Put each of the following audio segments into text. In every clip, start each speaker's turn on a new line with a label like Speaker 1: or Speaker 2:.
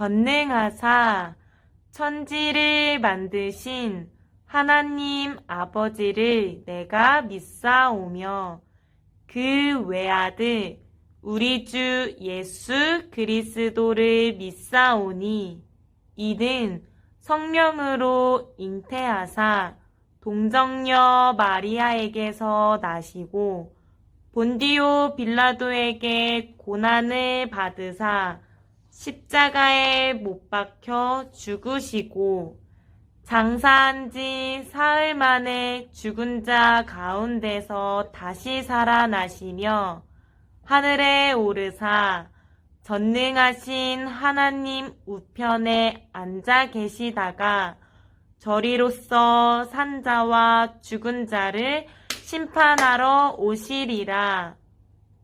Speaker 1: 전능하사 천지를 만드신 하나님 아버지를 내가 믿사오며 그 외아들 우리 주 예수 그리스도를 믿사오니 이는 성령으로 잉태하사 동정녀 마리아에게서 나시고 본디오 빌라도에게 고난을 받으사 십자가에 못 박혀 죽으시고 장사한 지 사흘 만에 죽은 자 가운데서 다시 살아나시며 하늘에 오르사 전능하신 하나님 우편에 앉아 계시다가 저리로서 산 자와 죽은 자를 심판하러 오시리라.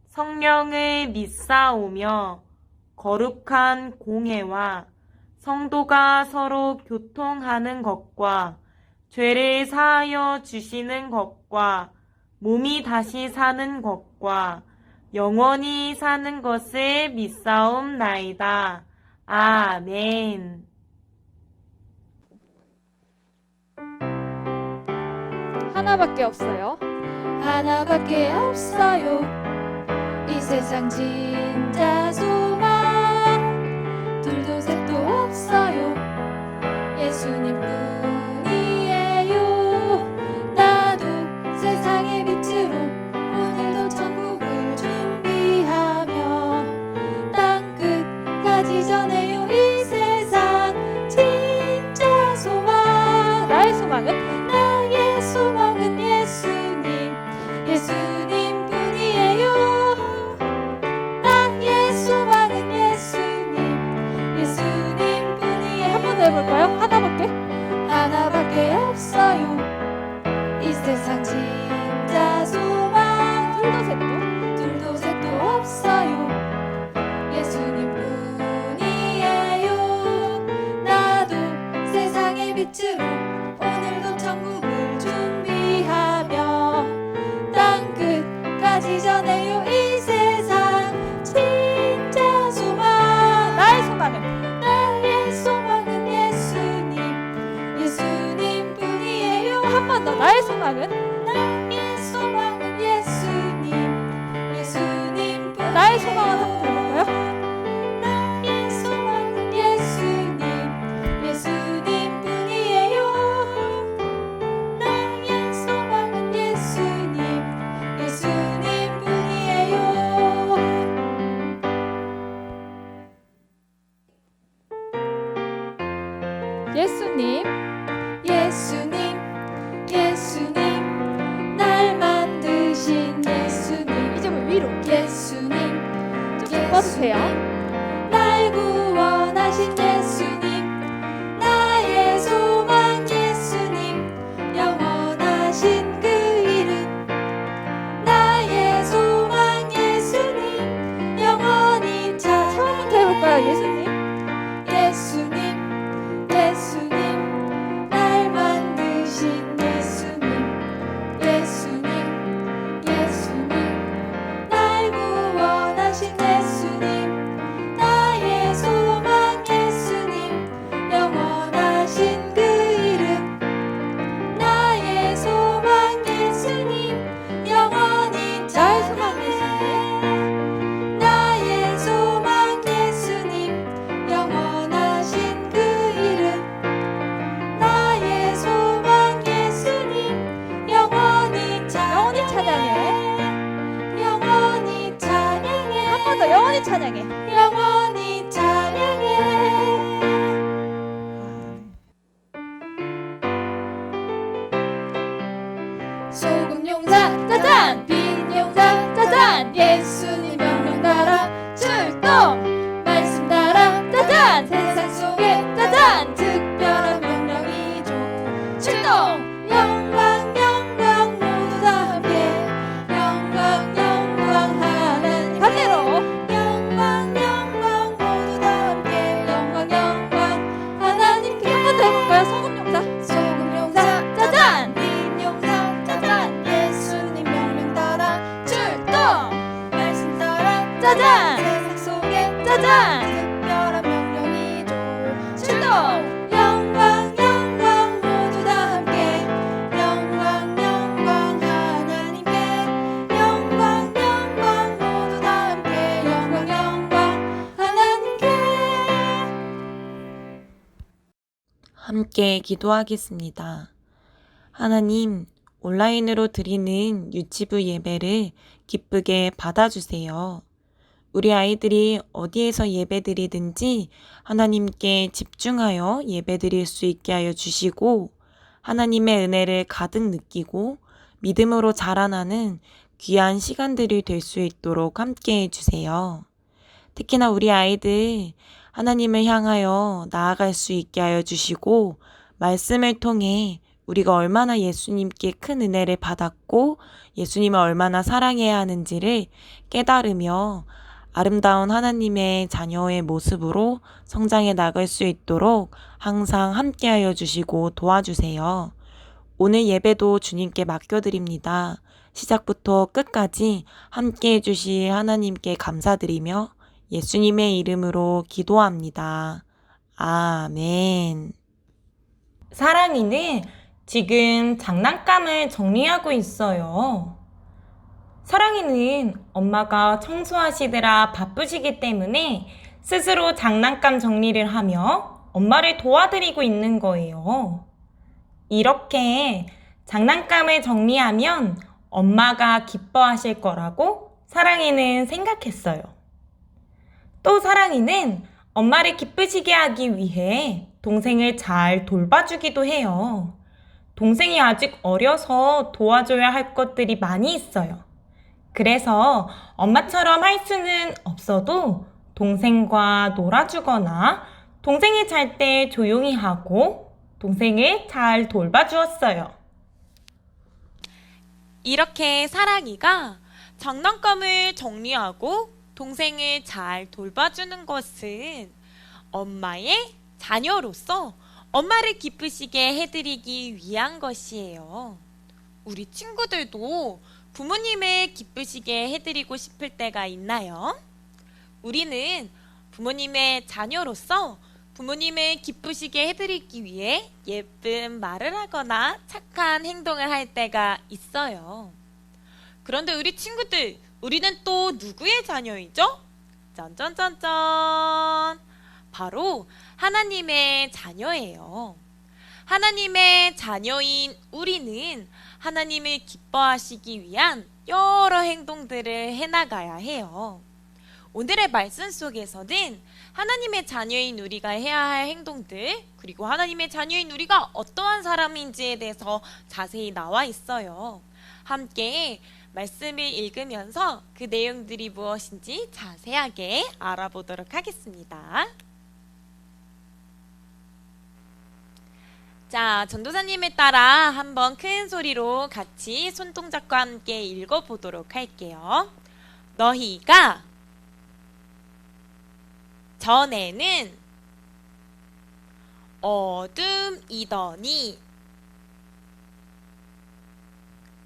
Speaker 1: 성령을 믿사오며 거룩한 공회와 성도가 서로 교통하는 것과 죄를 사하여 주시는 것과 몸이 다시 사는 것과 영원히 사는 것을 믿사옵나이다. 아멘.
Speaker 2: 하나밖에 없어요.
Speaker 3: 하나밖에 없어요. 이 세상 진짜 소망 둘도 셋도 없어요. 예수님 뿐이에요. 나도 세상의 빛으로 오늘도 천국을 준비하며 땅끝까지 전해요. 이 세상 진짜 소망.
Speaker 2: 나의 소망은
Speaker 3: 나의 소망은 예수님, 예수님 뿐이에요. 나의 소망은 예수님, 예수님 뿐이에요.
Speaker 2: 한 번 더 해볼까요? 하나밖에?
Speaker 3: 하나밖에 없어요. 이 세상 진짜 소망
Speaker 2: 둘도 셋도
Speaker 3: 둘도 셋도 없어요. 예수님 뿐이에요. 나도 세상의 빛으로 오늘도 천국을 준비하며 땅끝까지 전해요. 이 세상 진짜 소망.
Speaker 2: 나의 소망은
Speaker 3: 나의 소망은 예수님, 예수님 뿐이에요.
Speaker 2: 한 번 더. 나의 소망은
Speaker 3: 나의 소망은 예수님, 예수님 뿐이에요.
Speaker 2: 나의 소망은 한 번 더 해볼까요?
Speaker 3: 나의 소망은 예수님, 예수님 뿐이에요. 나의 소망은 예수님, 예수님 뿐이에요.
Speaker 2: 예수님,
Speaker 3: 예수님, 예수님, 날 만드신 예수님,
Speaker 2: 이 점을 위로
Speaker 3: 예수님,
Speaker 2: 좀 뻗으세요.
Speaker 3: 날 구원하신 예수님, 나의 소망 예수님, 영원하신 그 이름. 나의 소망 예수님, 영원히
Speaker 2: 처음부터 해볼까요? 예수님,
Speaker 3: 예수님, 예수님, 날 만드신 예수님, 예수님, 예수님, 날 구원하신 예수님, 나의 소망 예수님, 영원하신 그 이름. 나의 소망 예수님, 영원히 찬양해. 나의 소망 예수님, 영원하신 그 이름. 나의 소망 예수님, 영원히 찬양해. 영원히 찬양해.
Speaker 2: 한 번 더. 영원히 찬양해.
Speaker 3: 영원히 찬양해. 소금 용사 짜잔, 빈 용사 짜잔, 예수님 명령 따라 출동, 말씀 따라 짜잔, 세상 속에 짜잔, 특별한 명령이죠. 출동. 영광 영광 모두 다 함께, 영광 영광 하나님
Speaker 2: 반대로.
Speaker 3: 영광 영광 모두 다 함께, 영광 영광 하나님께.
Speaker 2: 한 번 더 해볼까요? 소금 용사.
Speaker 3: 소금 용사 짜잔, 빈 용사 짜잔, 예수님 명령 따라 출동, 말씀 따라
Speaker 2: 짜잔.
Speaker 3: 세상 속에
Speaker 2: 짜잔.
Speaker 3: 특별한 명령이죠.
Speaker 1: 함께 기도하겠습니다. 하나님, 온라인으로 드리는 유치부 예배를 기쁘게 받아주세요. 우리 아이들이 어디에서 예배드리든지 하나님께 집중하여 예배드릴 수 있게 하여 주시고 하나님의 은혜를 가득 느끼고 믿음으로 자라나는 귀한 시간들이 될 수 있도록 함께 해주세요. 특히나 우리 아이들 하나님을 향하여 나아갈 수 있게 하여 주시고 말씀을 통해 우리가 얼마나 예수님께 큰 은혜를 받았고 예수님을 얼마나 사랑해야 하는지를 깨달으며 아름다운 하나님의 자녀의 모습으로 성장해 나갈 수 있도록 항상 함께하여 주시고 도와주세요. 오늘 예배도 주님께 맡겨드립니다. 시작부터 끝까지 함께해 주실 하나님께 감사드리며 예수님의 이름으로 기도합니다. 아멘. 사랑이는 지금 장난감을 정리하고 있어요. 사랑이는 엄마가 청소하시느라 바쁘시기 때문에 스스로 장난감 정리를 하며 엄마를 도와드리고 있는 거예요. 이렇게 장난감을 정리하면 엄마가 기뻐하실 거라고 사랑이는 생각했어요. 또 사랑이는 엄마를 기쁘시게 하기 위해 동생을 잘 돌봐주기도 해요. 동생이 아직 어려서 도와줘야 할 것들이 많이 있어요. 그래서 엄마처럼 할 수는 없어도 동생과 놀아주거나 동생이 잘 때 조용히 하고 동생을 잘 돌봐주었어요. 이렇게 사랑이가 장난감을 정리하고 동생을 잘 돌봐주는 것은 엄마의 자녀로서 엄마를 기쁘시게 해드리기 위한 것이에요. 우리 친구들도 부모님을 기쁘시게 해드리고 싶을 때가 있나요? 우리는 부모님의 자녀로서 부모님을 기쁘시게 해드리기 위해 예쁜 말을 하거나 착한 행동을 할 때가 있어요. 그런데 우리 친구들, 우리는 또 누구의 자녀이죠? 짠짠짠짠! 바로 하나님의 자녀예요. 하나님의 자녀인 우리는 하나님을 기뻐하시기 위한 여러 행동들을 해나가야 해요. 오늘의 말씀 속에서는 하나님의 자녀인 우리가 해야 할 행동들, 그리고 하나님의 자녀인 우리가 어떠한 사람인지에 대해서 자세히 나와 있어요. 함께 말씀을 읽으면서 그 내용들이 무엇인지 자세하게 알아보도록 하겠습니다. 자, 전도사님에 따라 한번 큰 소리로 같이 손동작과 함께 읽어보도록 할게요. 너희가 전에는 어둠이더니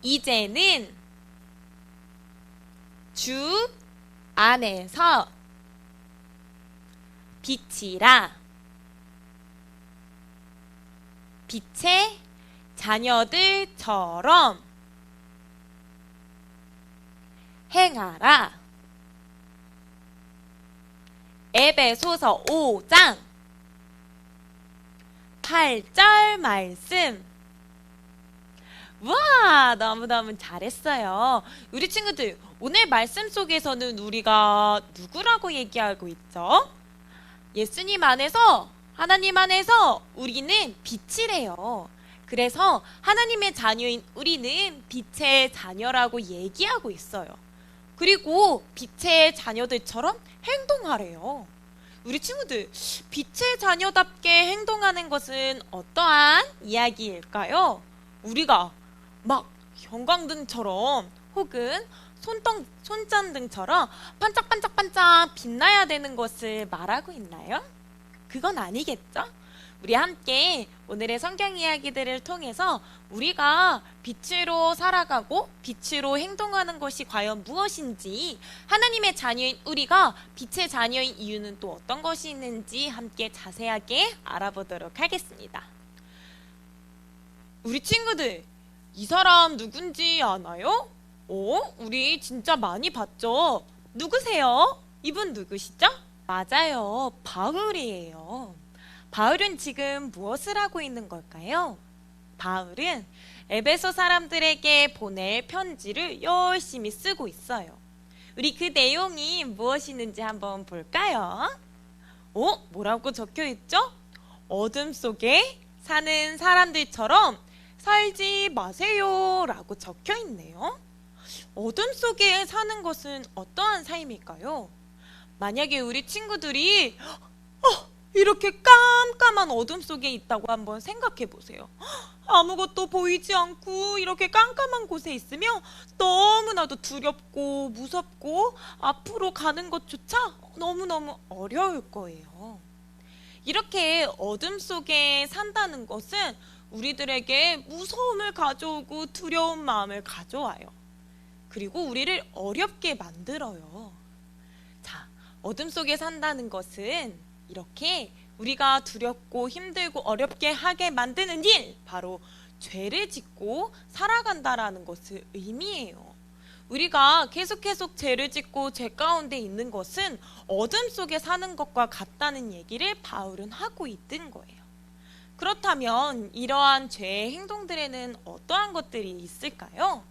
Speaker 1: 이제는 주 안에서 빛이라. 빛의 자녀들처럼 행하라. 에베소서 5장 8절 말씀. 우와, 너무너무 잘했어요. 우리 친구들, 오늘 말씀 속에서는 우리가 누구라고 얘기하고 있죠? 예수님 안에서, 하나님 안에서 우리는 빛이래요. 그래서 하나님의 자녀인 우리는 빛의 자녀라고 얘기하고 있어요. 그리고 빛의 자녀들처럼 행동하래요. 우리 친구들, 빛의 자녀답게 행동하는 것은 어떠한 이야기일까요? 우리가 막 형광등처럼 혹은 손전등처럼 반짝반짝반짝 빛나야 되는 것을 말하고 있나요? 그건 아니겠죠? 우리 함께 오늘의 성경 이야기들을 통해서 우리가 빛으로 살아가고 빛으로 행동하는 것이 과연 무엇인지, 하나님의 자녀인 우리가 빛의 자녀인 이유는 또 어떤 것이 있는지 함께 자세하게 알아보도록 하겠습니다. 우리 친구들, 이 사람 누군지 아나요? 우리 진짜 많이 봤죠? 누구세요? 이분 누구시죠? 맞아요. 바울이에요. 바울은 지금 무엇을 하고 있는 걸까요? 바울은 에베소 사람들에게 보낼 편지를 열심히 쓰고 있어요. 우리 그 내용이 무엇이는지 한번 볼까요? 뭐라고 적혀 있죠? 어둠 속에 사는 사람들처럼 살지 마세요 라고 적혀 있네요. 어둠 속에 사는 것은 어떠한 삶일까요? 만약에 우리 친구들이 이렇게 깜깜한 어둠 속에 있다고 한번 생각해 보세요. 아무것도 보이지 않고 이렇게 깜깜한 곳에 있으면 너무나도 두렵고 무섭고 앞으로 가는 것조차 너무너무 어려울 거예요. 이렇게 어둠 속에 산다는 것은 우리들에게 무서움을 가져오고 두려운 마음을 가져와요. 그리고 우리를 어렵게 만들어요. 자, 어둠 속에 산다는 것은 이렇게 우리가 두렵고 힘들고 어렵게 하게 만드는 일, 바로 죄를 짓고 살아간다라는 것을 의미해요. 우리가 계속 죄를 짓고 죄 가운데 있는 것은 어둠 속에 사는 것과 같다는 얘기를 바울은 하고 있는 거예요. 그렇다면 이러한 죄의 행동들에는 어떠한 것들이 있을까요?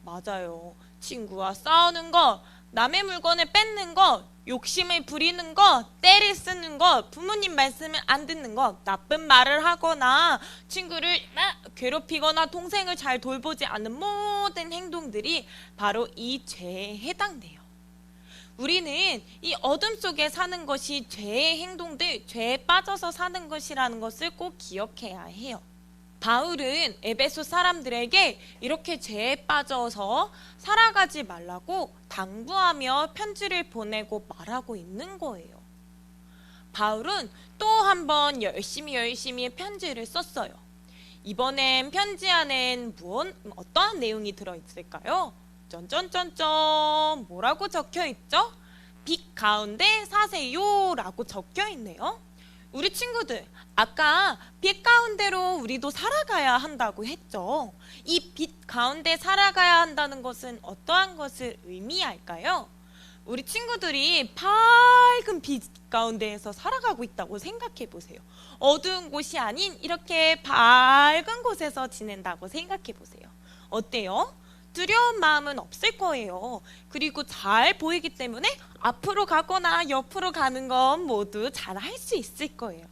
Speaker 1: 맞아요. 친구와 싸우는 것, 남의 물건을 뺏는 것, 욕심을 부리는 것, 때를 쓰는 것, 부모님 말씀을 안 듣는 것, 나쁜 말을 하거나 친구를 괴롭히거나 동생을 잘 돌보지 않는 모든 행동들이 바로 이 죄에 해당돼요. 우리는 이 어둠 속에 사는 것이 죄의 행동들, 죄에 빠져서 사는 것이라는 것을 꼭 기억해야 해요. 바울은 에베소 사람들에게 이렇게 죄에 빠져서 살아가지 말라고 당부하며 편지를 보내고 말하고 있는 거예요. 바울은 또 한 번 열심히 편지를 썼어요. 이번엔 편지 안엔 어떠한 내용이 들어있을까요? 뭐라고 적혀 있죠? 빛 가운데 사세요 라고 적혀 있네요. 우리 친구들, 아까 빛 가운데로 우리도 살아가야 한다고 했죠. 이 빛 가운데 살아가야 한다는 것은 어떠한 것을 의미할까요? 우리 친구들이 밝은 빛 가운데에서 살아가고 있다고 생각해 보세요. 어두운 곳이 아닌 이렇게 밝은 곳에서 지낸다고 생각해 보세요. 어때요? 두려운 마음은 없을 거예요. 그리고 잘 보이기 때문에 앞으로 가거나 옆으로 가는 건 모두 잘 할 수 있을 거예요.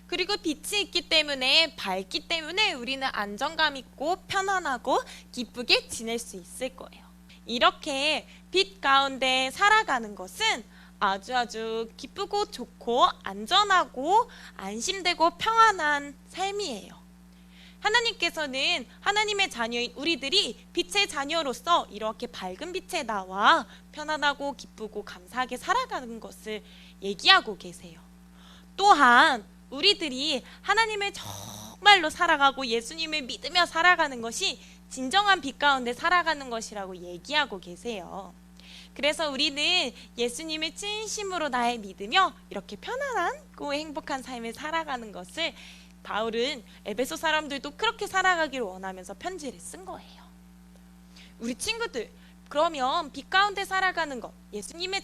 Speaker 1: 그리고 빛이 있기 때문에, 밝기 때문에 우리는 안정감 있고 편안하고 기쁘게 지낼 수 있을 거예요. 이렇게 빛 가운데 살아가는 것은 아주 기쁘고 좋고 안전하고 안심되고 평안한 삶이에요. 하나님께서는 하나님의 자녀인 우리들이 빛의 자녀로서 이렇게 밝은 빛에 나와 편안하고 기쁘고 감사하게 살아가는 것을 얘기하고 계세요. 또한 우리들이 하나님을 정말로 살아가고 예수님을 믿으며 살아가는 것이 진정한 빛 가운데 살아가는 것이라고 얘기하고 계세요. 그래서 우리는 예수님을 진심으로 나의 믿으며 이렇게 편안하고 행복한 삶을 살아가는 것을 바울은 에베소 사람들도 그렇게 살아가기를 원하면서 편지를 쓴 거예요. 우리 친구들, 그러면 빛 가운데 살아가는 것, 예수님을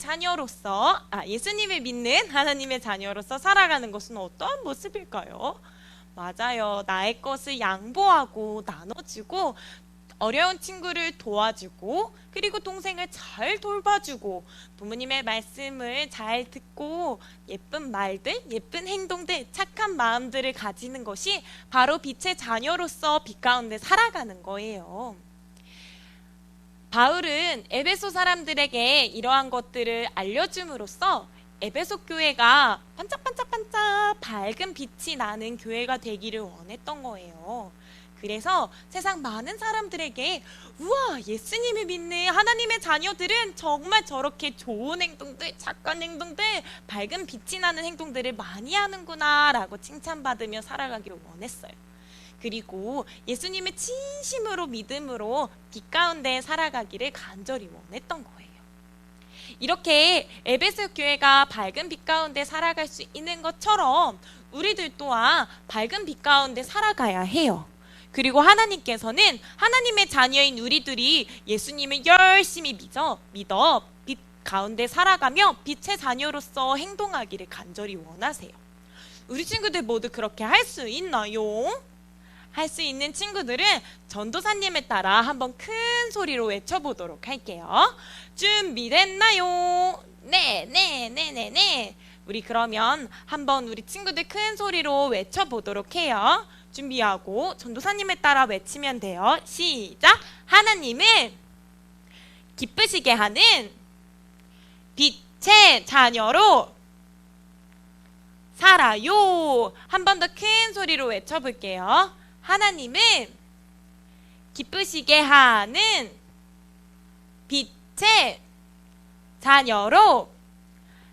Speaker 1: 믿는 하나님의 자녀로서 살아가는 것은 어떠한 모습일까요? 맞아요. 나의 것을 양보하고 나눠주고 어려운 친구를 도와주고 그리고 동생을 잘 돌봐주고 부모님의 말씀을 잘 듣고 예쁜 말들, 예쁜 행동들, 착한 마음들을 가지는 것이 바로 빛의 자녀로서 빛 가운데 살아가는 거예요. 바울은 에베소 사람들에게 이러한 것들을 알려줌으로써 에베소 교회가 반짝반짝반짝 밝은 빛이 나는 교회가 되기를 원했던 거예요. 그래서 세상 많은 사람들에게 우와, 예수님을 믿는 하나님의 자녀들은 정말 저렇게 좋은 행동들, 착한 행동들, 밝은 빛이 나는 행동들을 많이 하는구나 라고 칭찬받으며 살아가기를 원했어요. 그리고 예수님을 진심으로 믿음으로 빛 가운데 살아가기를 간절히 원했던 거예요. 이렇게 에베소 교회가 밝은 빛 가운데 살아갈 수 있는 것처럼 우리들 또한 밝은 빛 가운데 살아가야 해요. 그리고 하나님께서는 하나님의 자녀인 우리들이 예수님을 열심히 믿어 빛 가운데 살아가며 빛의 자녀로서 행동하기를 간절히 원하세요. 우리 친구들 모두 그렇게 할 수 있나요? 할 수 있는 친구들은 전도사님에 따라 한번 큰 소리로 외쳐보도록 할게요. 준비됐나요? 네, 네, 네, 네, 네. 우리 그러면 한번 우리 친구들 큰 소리로 외쳐보도록 해요. 준비하고 전도사님에 따라 외치면 돼요. 시작! 하나님은 기쁘시게 하는 빛의 자녀로 살아요. 한 번 더 큰 소리로 외쳐볼게요. 하나님은 기쁘시게 하는 빛의 자녀로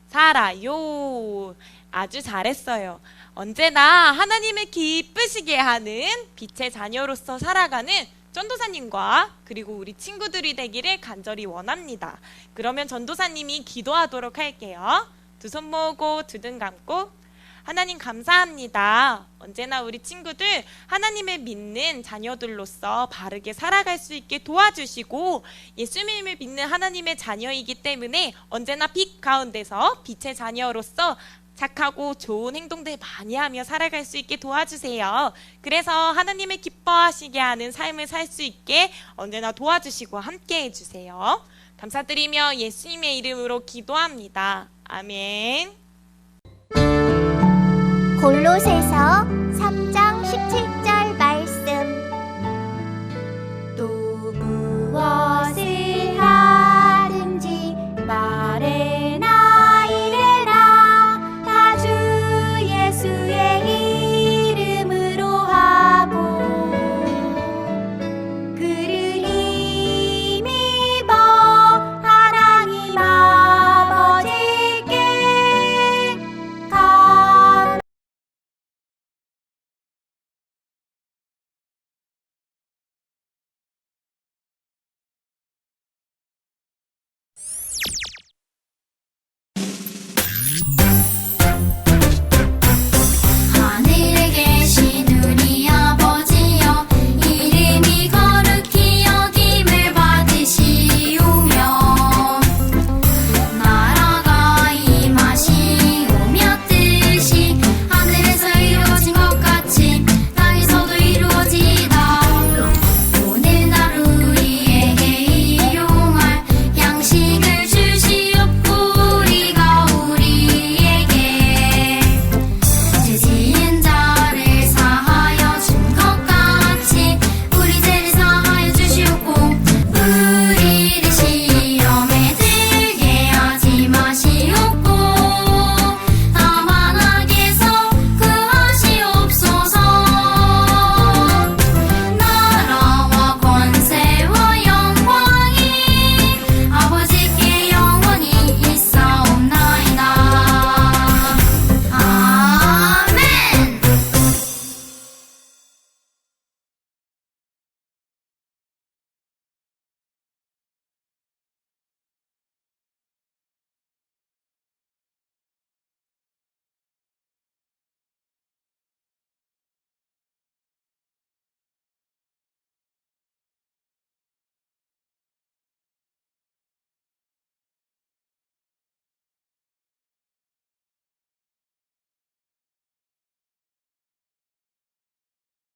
Speaker 1: 살아요. 아주 잘했어요. 언제나 하나님을 기쁘시게 하는 빛의 자녀로서 살아가는 전도사님과 그리고 우리 친구들이 되기를 간절히 원합니다. 그러면 전도사님이 기도하도록 할게요. 두 손 모으고 두 눈 감고 하나님 감사합니다. 언제나 우리 친구들 하나님을 믿는 자녀들로서 바르게 살아갈 수 있게 도와주시고 예수님을 믿는 하나님의 자녀이기 때문에 언제나 빛 가운데서 빛의 자녀로서 착하고 좋은 행동들 많이 하며 살아갈 수 있게 도와주세요. 그래서 하나님을 기뻐하시게 하는 삶을 살 수 있게 언제나 도와주시고 함께 해주세요. 감사드리며 예수님의 이름으로 기도합니다. 아멘.
Speaker 4: 골로새서 3장 17절